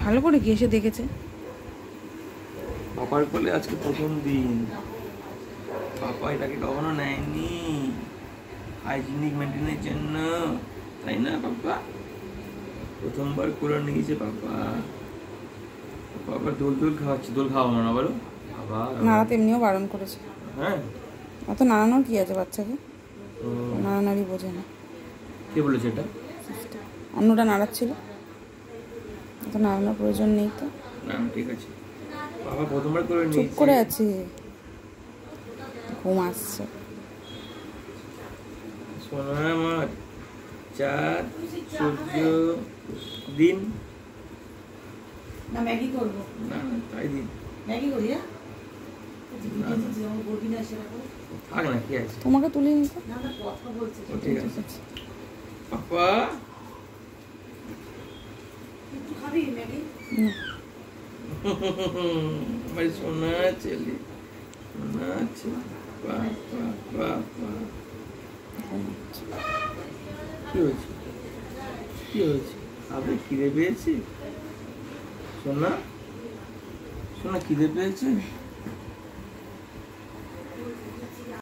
ভালো করে কি এসে দেখেছে? পাপার কোলে আজকে প্রথম দিন। পাপা এটাকে কখনো নেয়নি হাইজিনিক মেনটেনের জন্য, তাই না পাপা? প্রথমবার কোলে নিয়েছে পাপা। পাপা দোল দোল খাওয়াচ্ছে। দোল খাওয়ানো না বলো? নাড়াতে এমনিও বারণ করেছে। হ্যাঁ, অত নাড়ানোর কি আছে বাচ্চাকে? নাড়ানাড়ি বোঝে না। কে বলেছে এটা? অন্যটা নাড়াচ্ছিল, অত নাড়ানোর প্রয়োজন নেই তো। না ঠিক আছে। বাবা প্রথমবার করে নিয়েছে। চুপ করে আছে, ঘুম আসছে। সোনা আমার চাঁদ সূর্য দিন। না ম্যাগি করবো। না না তাই দিন। ম্যাগি করি। হ্যাঁ থাক না, কি আছে? তোমাকে তুলে নিতে। না না কথা বলছি। ঠিক আছে পাপা। একটু খাবি ম্যাগি? আমার সোনা ছেলে, সোনা ছেলে। পাপা পাপা কি হয়েছে? কি হয়েছে? আবে খিদে পেয়েছে? সোনা সোনা খিদে পেয়েছে?